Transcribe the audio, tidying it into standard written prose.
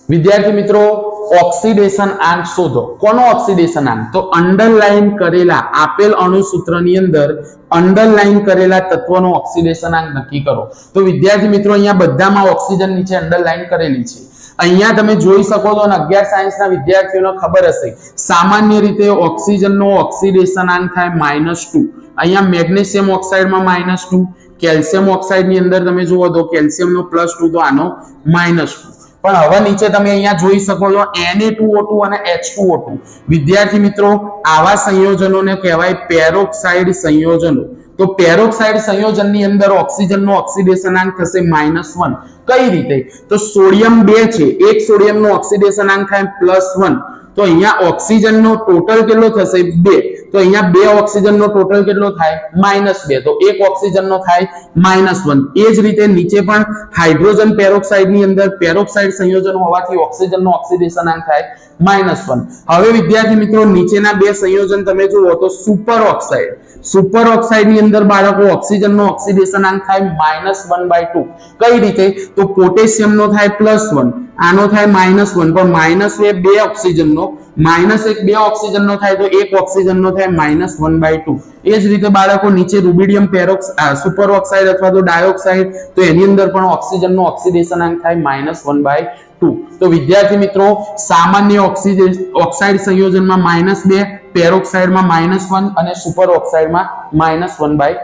વિદ્યાર્થી મિત્રો ઓક્સિડેશન આંક શોધો. કોનો ઓક્સિડેશન આંક? તો અંડરલાઈન કરેલા આપેલ અણુસૂત્રની અંદર અંડરલાઈન કરેલા તત્વનો ઓક્સિડેશન આંક નક્કી કરો. તો વિદ્યાર્થી મિત્રો અહીંયા બધામાં ઓક્સિજન નીચે અંડરલાઈન કરેલી છે. અહીંયા તમે જોઈ શકો છો અને 11 સાયન્સના વિદ્યાર્થીઓને ખબર હશે સામાન્ય રીતે ઓક્સિજનનો ઓક્સિડેશન આંક થાય -2. અહીંયા મેગ્નેશિયમ ઓક્સાઇડમાં -2, કેલ્શિયમ ઓક્સાઇડની અંદર તમે જુઓ તો કેલ્શિયમનો +2 તો આનો -2. પણ હવે નીચે તમે અહીંયા જોઈ શકો છો Na2O2 અને H2O2. વિદ્યાર્થી મિત્રો આવા સંયોજનોને કહેવાય પેરોક્સાઇડ સંયોજનો. તો પેરોક્સાઇડ સંયોજનની અંદર ઓક્સિજનનો ઓક્સિડેશન આંક થશે -1. કઈ રીતે? તો સોડિયમ 2 છે, એક સોડિયમનો ઓક્સિડેશન આંક થાય +1. તો અહીંયા ઓક્સિજનનો ટોટલ કેટલો થશે? 2. તો અહીંયા 2 ઓક્સિજનનો ટોટલ કેટલો થાય? -2. તો એક ઓક્સિજનનો થાય -1. એ જ રીતે નીચે પણ હાઇડ્રોજન પેરોક્સાઇડની અંદર પેરોક્સાઇડ સંયોજનો હોવાથી ઓક્સિજનનો ઓક્સિડેશન આંક થાય -1. હવે વિદ્યાર્થી મિત્રો નીચેના બે સંયોજન તમે જુઓ તો સુપર ઓક્સાઇડ. સુપર ઓક્સાઇડની અંદર બાળકો ઓક્સિજનનો ઓક્સિડેશન આંક થાય -1/2. કઈ રીતે? તો પોટેશિયમનો થાય +1, આનો થાય -1. પણ માઇનસ એ બે ઓક્સિજનનો, -1 બે ઓક્સિજનનો થાય તો એક ઓક્સિજનનો થાય -1/2. એ જ રીતે બાળકો નીચે રૂબિડિયમ સુપર ઓક્સાઇડ અથવા તો ડાયોક્સાઇડ, તો એની અંદર પણ ઓક્સિજનનો ઓક્સિડેશન આંક થાય -1/2. તો વિદ્યાર્થી મિત્રો સામાન્ય ઓક્સાઇડ સંયોજનમાં -2, પેરોક્સાઇડમાં -1 અને સુપર ઓક્સાઇડમાં -1/2.